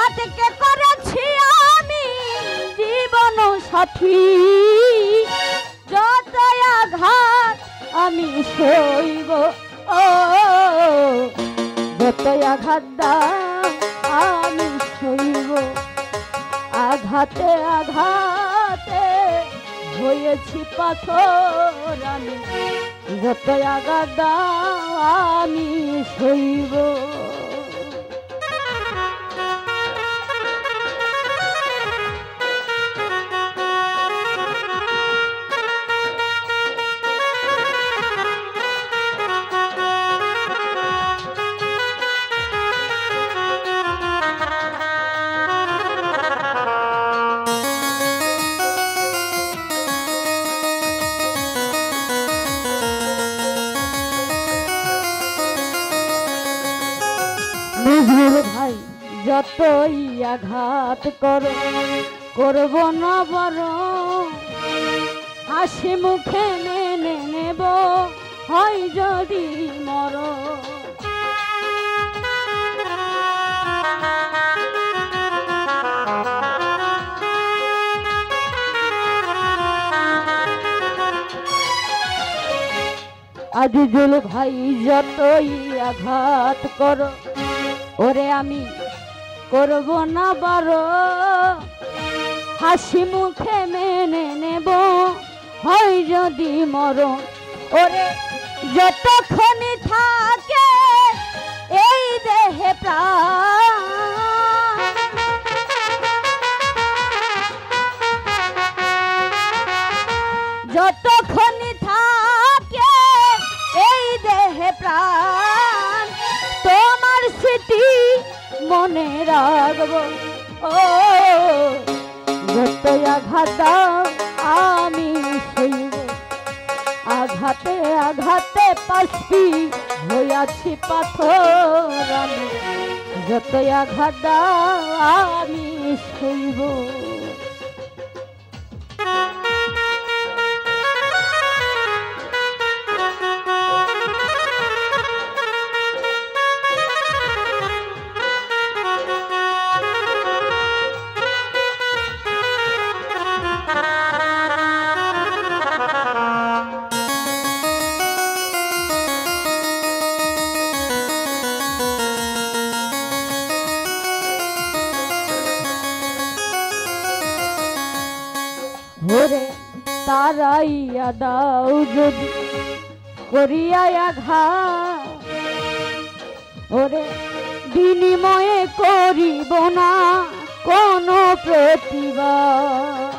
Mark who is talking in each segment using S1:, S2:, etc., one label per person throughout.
S1: আঘাতকে করেছি আমি জীবন সাথী, যত আঘাত আমি সইব, ও যত আঘাত দাও আমি সইব। আঘাতে আঘাতে হয়েছি পাথর আমি, যত আঘাত দাও আমি সইব। নজরুল ভাই যতই আঘাত করো করব না বড়, হাসি মুখে মেনে নেব হয় যদি মর। আজিজুল ভাই যতই আঘাত করো ওরে আমি করব না বড়, হাসি মুখে মেনে নেব হয় যদি মরণ। ওরে যতক্ষণই থাকে এই দেহে প্রাণ, যতক্ষণই থাকে এই দেহে প্রাণ, তোমার স্মৃতি মনে রাখবো। ও যত আঘাত দাও আমি সইব, আঘাতে আঘাতে পাশবি হইয়াছি পাথর আমি, যত আঘাত দাও আমি সইব। ওরে তারাইয়া দাও যদি করিয়া আঘাত, ওরে বিনিময়ে করিব না কোনো প্রতিবাদ।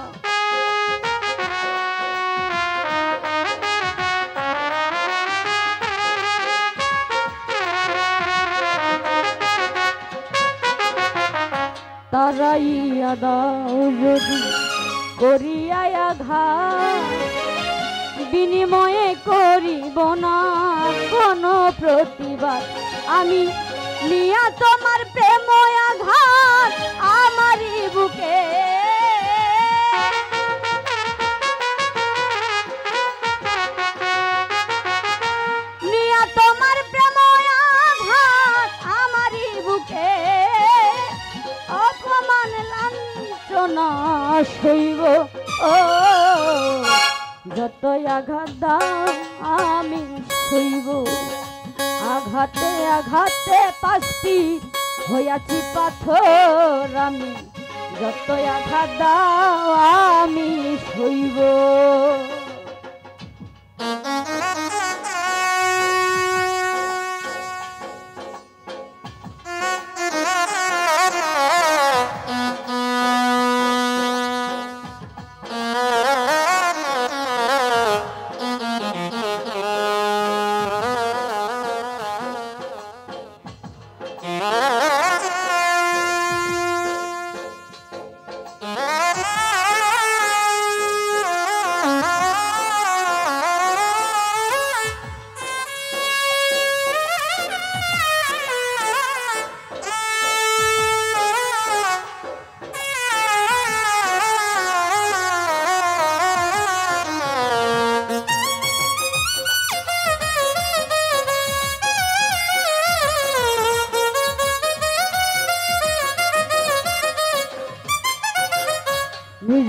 S1: তারাইয়া দাও যদি করিয়া আঘাত, বিনিময়ে করিব না কোনো প্রতিবাদ। আমি নিয়া তোমার প্রেম আঘাত আমারই বুকে, নিয়া তোমার প্রেম আঘাত আমারই বুকে, অপমান লাঞ্ছনা সইব। ও যত আঘাত দাও আমি সইব, আঘাতে আঘাতে পাশবি হইয়াছি পাথর আমি, যত আঘাত দাও আমি সইব।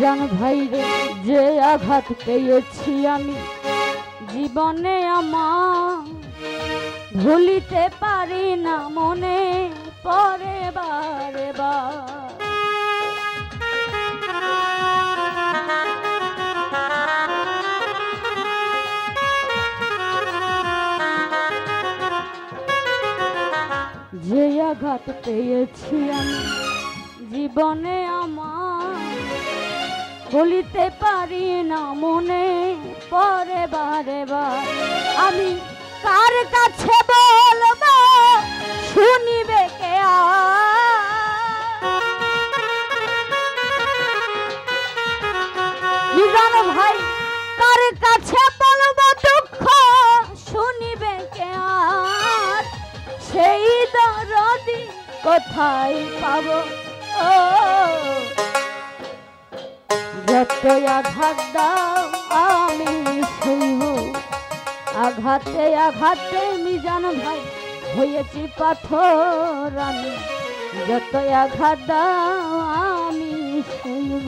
S1: মিজান ভাই রে, যে আঘাত পেয়েছি আমি জীবনে আমার ভুলিতে পারি না, মনে পড়ে বারে বার। যে আঘাত পেয়েছি আমি জীবনে আমার ভুলিতে পারি না, মনে পড়ে বারে বার। আমি কার কাছে বলবো শুনিবে কে মিজান ভাই, কার কাছে বলবো দুঃখ শুনিবে কে আর, সেই দরদি কোথায় পাবো? ও যতই আঘাত দাও আমি সইব, আঘাতে আঘাতে মিজান ভাই হয়েছি পাথর আমি, যতই আঘাত দাও আমি সইব।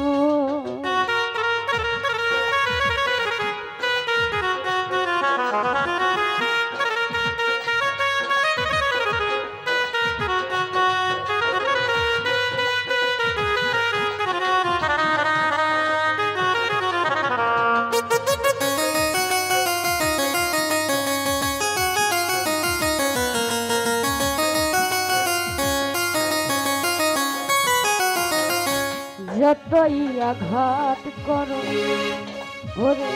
S1: যতই আঘাত করো ওরে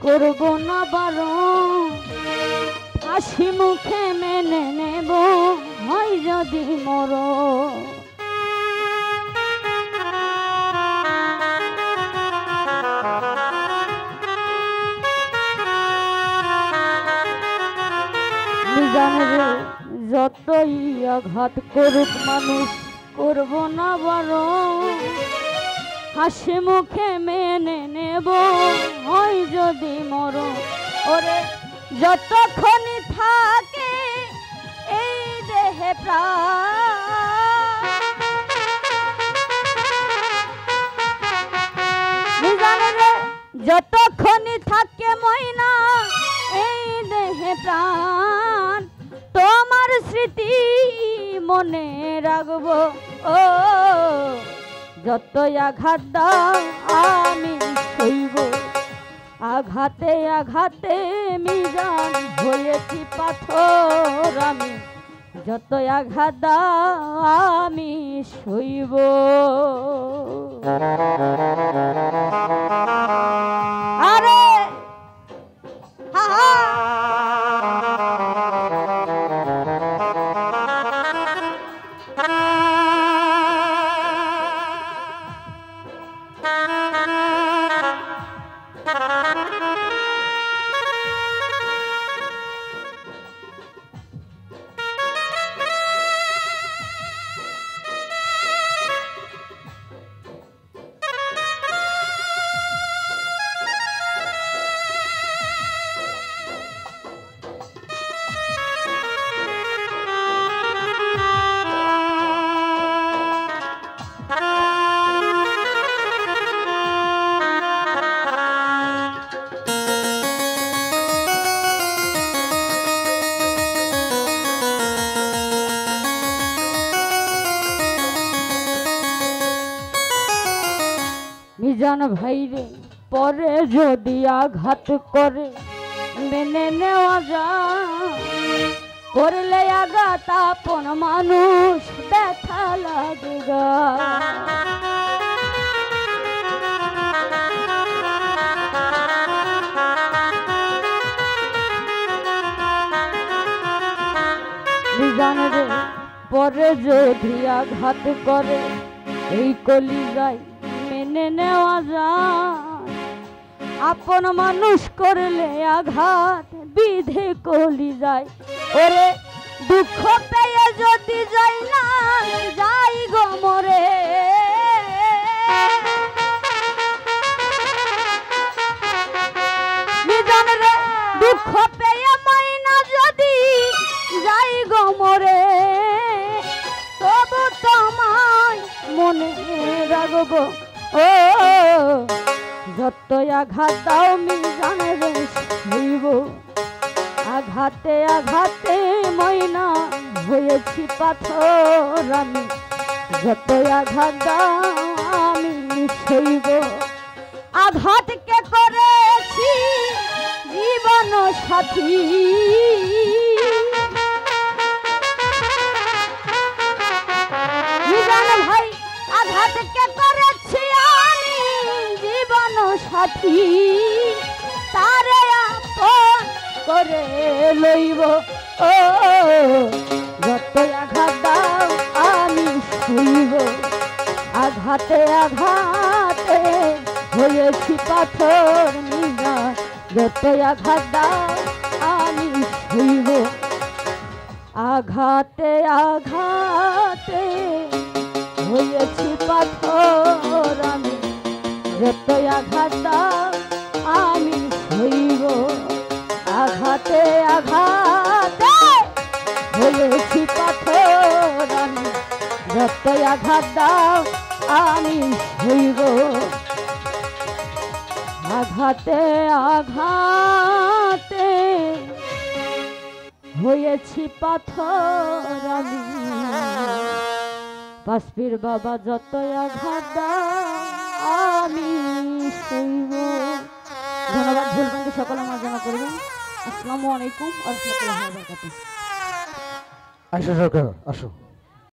S1: করব না বারণ, হাসি মুখে মেনে নেব হয় যদি মরণ। মিজান রে, যতই আঘাত করুক মানুষ করব না বারণ, হাসি মুখে মেনে নেব হয় যদি মরণ। ওরে যতক্ষণই থাকে এই দেহে প্রাণ, মিজান রে, যতক্ষণই থাকে ময়না এই দেহে প্রাণ, তোমার স্মৃতি মনে রাখবো। ও যতই আঘাত দাও আমি সইব, আঘাতে আঘাতে মিজান হয়েছি পাথর আমি, যতই আঘাত দাও আমি সইব। আরে হা হা মিজান ভাই রে, পরে যদি আঘাত করে মেনে নেওয়া যায়, করলে আঘাত আপন মানুষ ব্যথা লাগে গা। মিজান রে, পরে যদি আঘাত করে এই কলিজায় মেনে নেওয়া যায়, আপন মানুষ করলে আঘাত বিধে কলিজায়। ওরে দুঃখ পেয়ে যদি যাই না যাই গো মরে, মিজান রে, দুঃখ পেয়ে ময়না যদি যাই গো মরে, তবু তোমায় মনে রাখবো। ও যত আঘাত দাও মিজানে রে হইব আঘাতে আঘাতে ময়না হয়েছি পাথর আমি যত আঘাত দাও আমি সইব আঘাতকে করেছি জীবন সাথী ভাই আঘাতকে করেছি আমি জীবন সাথী তারে আপন করে লইব ও যত আঘাত দাও আমি সইব আঘাতে আঘাতে হয়েছি পাথর নিগা যত আঘাত দাও আমি সইব আঘাতে আঘাতে হয়েছি পাথর আমি যত আঘাত দাও আমি সইব আঘাতে আঘাতে হয়েছি পাথর আমি যত আঘাত দাও আমি সইব আঘাতে আঘাতে হয়েছি পাথর আমি বাসপীর বাবা যত আঘাত দাও আমি সইব ধন্যবাদ ভুলবন্ধু সকলে মার্জনা করবেন আসসালামু আলাইকুম ওয়া রাহমাতুল্লাহি ওয়া বারাকাতুহু
S2: আসো সরকার আসো